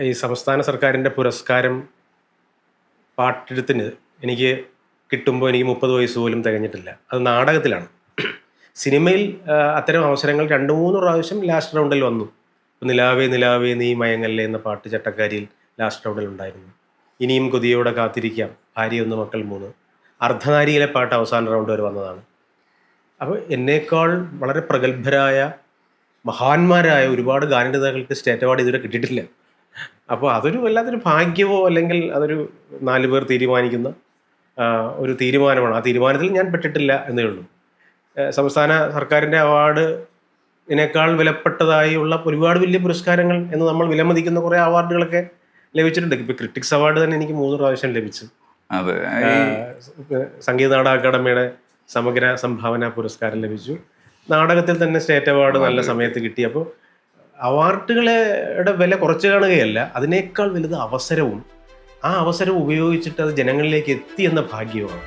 ഈ സംസ്ഥാന സർക്കാരിൻ്റെ പുരസ്കാരം പാട്ടെഴുത്തിന് എനിക്ക് കിട്ടുമ്പോൾ എനിക്ക് 30 വയസ്സ് പോലും തികഞ്ഞിട്ടില്ല. അത് നാടകത്തിലാണ്. സിനിമയിൽ അത്തരം അവസരങ്ങൾ 2, 3 പ്രാവശ്യം ലാസ്റ്റ് റൗണ്ടിൽ വന്നു. നിലാവേ നിലാവേ നീ മയങ്ങല്ലേ എന്ന പാട്ട് ചട്ടക്കാരിയിൽ ലാസ്റ്റ് റൗണ്ടിൽ ഉണ്ടായിരുന്നു. ഇനിയും കൊതിയോടെ കാത്തിരിക്കാം, ഭാര്യ 1 മക്കൾ 3. അർദ്ധനാരിയിലെ പാട്ട് അവസാന റൗണ്ട് വരെ വന്നതാണ്. അപ്പോൾ എന്നേക്കാൾ വളരെ പ്രഗത്ഭരായ മഹാന്മാരായ ഒരുപാട് ഗാനരചയിതാക്കൾക്ക് സ്റ്റേറ്റ് അവാർഡ് ഇതുവരെ കിട്ടിയിട്ടില്ല. അപ്പോൾ അതൊരു വല്ലാത്തൊരു ഭാഗ്യമോ അല്ലെങ്കിൽ അതൊരു 4 പേർ തീരുമാനിക്കുന്ന ഒരു തീരുമാനമാണ്. ആ തീരുമാനത്തിൽ ഞാൻ പെട്ടിട്ടില്ല എന്നേ ഉള്ളൂ. സംസ്ഥാന സർക്കാരിൻ്റെ അവാർഡിനേക്കാൾ വിലപ്പെട്ടതായുള്ള ഒരുപാട് വലിയ പുരസ്കാരങ്ങൾ എന്ന് നമ്മൾ വിലമതിക്കുന്ന കുറേ അവാർഡുകളൊക്കെ ലഭിച്ചിട്ടുണ്ട്. ഇപ്പോൾ ക്രിട്ടിക്സ് അവാർഡ് തന്നെ എനിക്ക് 3 പ്രാവശ്യം ലഭിച്ചു. സംഗീത നാടക അക്കാദമിയുടെ സമഗ്ര സംഭാവന പുരസ്കാരം ലഭിച്ചു. നാടകത്തിൽ തന്നെ സ്റ്റേറ്റ് അവാർഡ് നല്ല സമയത്ത് കിട്ടി. അപ്പോൾ അവാർഡുകളുടെ വില കുറച്ച് കാണുകയല്ല, അതിനേക്കാൾ വലുത് അവസരവും ആ അവസരം ഉപയോഗിച്ചിട്ട് അത് ജനങ്ങളിലേക്ക് എത്തി എന്ന ഭാഗ്യവുമാണ്.